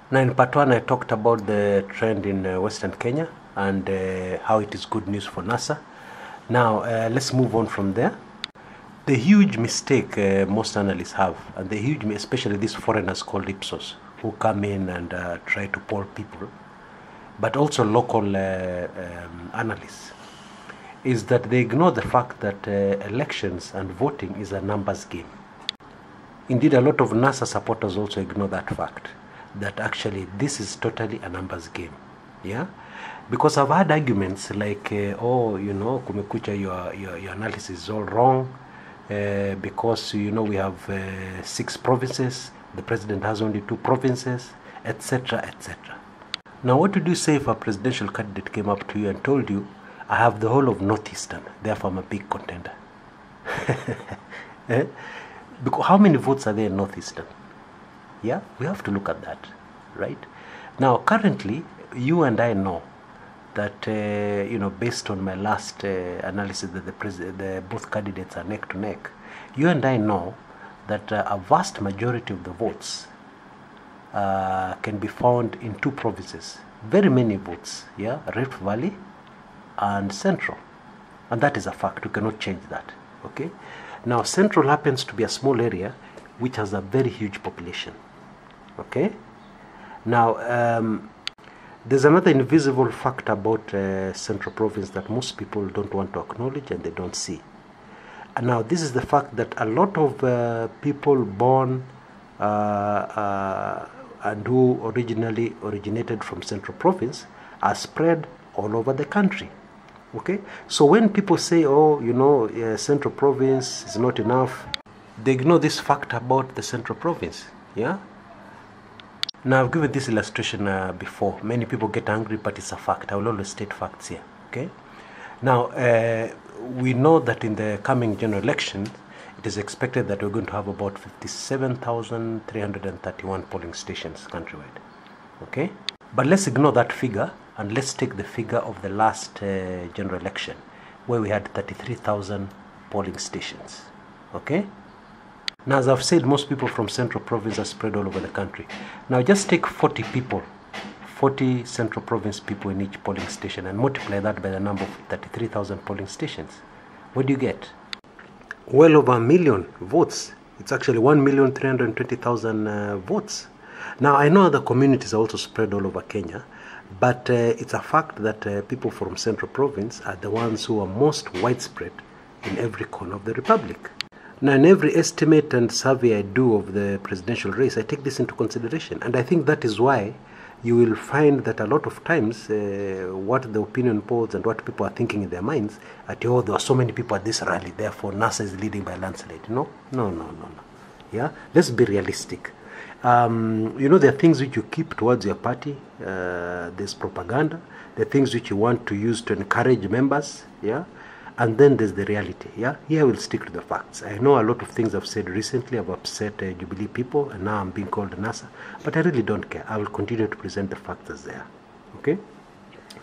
Now in part 1 I talked about the trend in Western Kenya and how it is good news for NASA. Now let's move on from there. The huge mistake most analysts have, and the huge, especially these foreigners called IPSOS, who come in and try to poll people, but also local analysts, is that they ignore the fact that elections and voting is a numbers game. Indeed, a lot of NASA supporters also ignore that fact, that actually this is totally a numbers game. Yeah, because I've had arguments like, oh, you know, kumekucha, your analysis is all wrong, because, you know, we have 6 provinces, the president has only 2 provinces, etc., etc. Now, what would you say if a presidential candidate came up to you and told you, I have the whole of Northeastern, therefore I'm a big contender? Because how many votes are there in Northeastern? Yeah, we have to look at that, right? Now, currently, you and I know that, you know, based on my last analysis that both candidates are neck to neck, you and I know that a vast majority of the votes can be found in 2 provinces. Very many votes, yeah, Rift Valley and Central. And that is a fact, we cannot change that, okay? Now, Central happens to be a small area which has a very huge population, okay? Now, there's another invisible fact about Central Province that most people don't want to acknowledge and they don't see. And now, this is the fact that a lot of people born and who originated from Central Province are spread all over the country. Okay, so when people say, oh, you know, Central Province is not enough, they ignore this fact about the Central Province. Yeah. Now, I've given this illustration before. Many people get angry, but it's a fact. I will always state facts here. Okay. Now, we know that in the coming general election, it is expected that we're going to have about 57,331 polling stations countrywide. Okay. But let's ignore that figure and let's take the figure of the last general election, where we had 33,000 polling stations. Okay. Now, as I've said, most people from Central Province are spread all over the country. Now, just take 40 people, 40 Central Province people in each polling station, and multiply that by the number of 33,000 polling stations. What do you get? Well over 1 million votes. It's actually 1,320,000 votes. Now, I know other communities are also spread all over Kenya, but it's a fact that people from Central Province are the ones who are most widespread in every corner of the Republic. Now, in every estimate and survey I do of the presidential race, I take this into consideration. And I think that is why you will find that a lot of times what the opinion polls and what people are thinking in their minds, at, oh, there are so many people at this rally, therefore NASA is leading by a landslide. No. Yeah, let's be realistic. You know, there are things which you keep towards your party. There's propaganda. There are things which you want to use to encourage members. Yeah. And then there's the reality. Yeah, here I will stick to the facts. I know a lot of things I've said recently have upset Jubilee people, and now I'm being called NASA, but I really don't care. I will continue to present the facts as they are. Okay?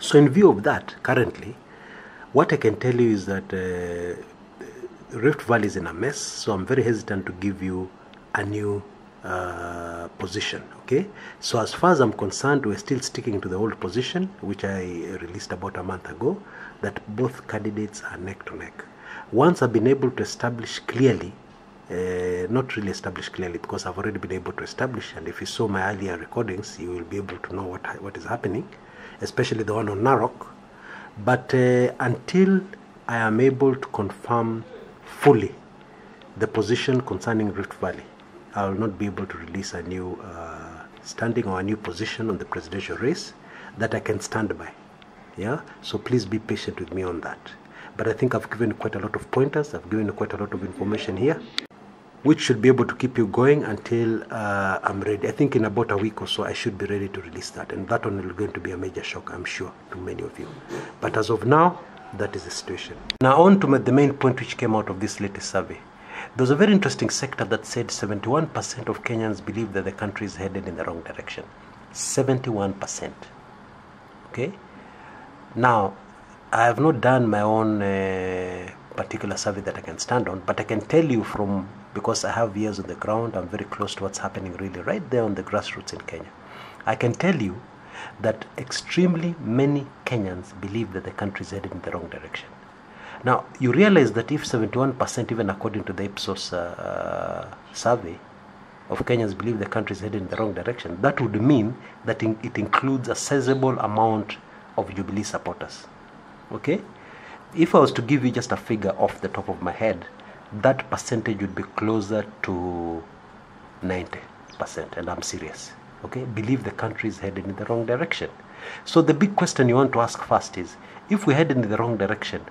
So in view of that, currently, what I can tell you is that Rift Valley is in a mess, so I'm very hesitant to give you a new position. Okay, so as far as I'm concerned, we're still sticking to the old position, which I released about a month ago, that both candidates are neck to neck. Once I've been able to establish clearly, not really establish clearly because I've already been able to establish, and if you saw my earlier recordings, you will be able to know what is happening, especially the one on Narok. But until I am able to confirm fully the position concerning Rift Valley, I will not be able to release a new standing or a new position on the presidential race that I can stand by. Yeah, so please be patient with me on that. But I think I've given quite a lot of pointers. I've given quite a lot of information here, which should be able to keep you going until I'm ready. I think in about a week or so, I should be ready to release that. And that one is going to be a major shock, I'm sure, to many of you. But as of now, that is the situation. Now on to the main point which came out of this latest survey. There was a very interesting sector that said 71% of Kenyans believe that the country is headed in the wrong direction. 71%. Okay? Now, I have not done my own particular survey that I can stand on, but I can tell you because I have ears on the ground, I'm very close to what's happening really right there on the grassroots in Kenya. I can tell you that extremely many Kenyans believe that the country is headed in the wrong direction. Now, you realize that if 71%, even according to the IPSOS survey, of Kenyans believe the country is headed in the wrong direction, that would mean that it includes a sizable amount of Jubilee supporters. Okay? If I was to give you just a figure off the top of my head, that percentage would be closer to 90%, and I'm serious. Okay? Believe the country is headed in the wrong direction. So the big question you want to ask first is, if we're headed in the wrong direction,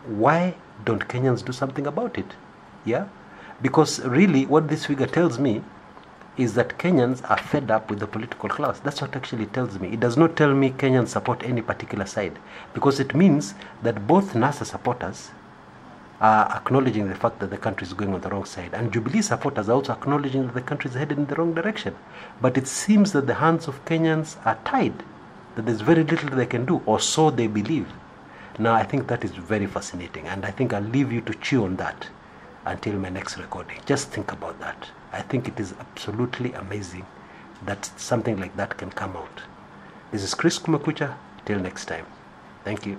why don't Kenyans do something about it? Yeah? Because really what this figure tells me is that Kenyans are fed up with the political class. That's what actually tells me. It does not tell me Kenyans support any particular side, because it means that both NASA supporters are acknowledging the fact that the country is going on the wrong side, and Jubilee supporters are also acknowledging that the country is headed in the wrong direction. But it seems that the hands of Kenyans are tied, that there's very little they can do, or so they believe. Now, I think that is very fascinating, and I think I'll leave you to chew on that until my next recording. Just think about that. I think it is absolutely amazing that something like that can come out. This is Chris Kumekucha. Till next time. Thank you.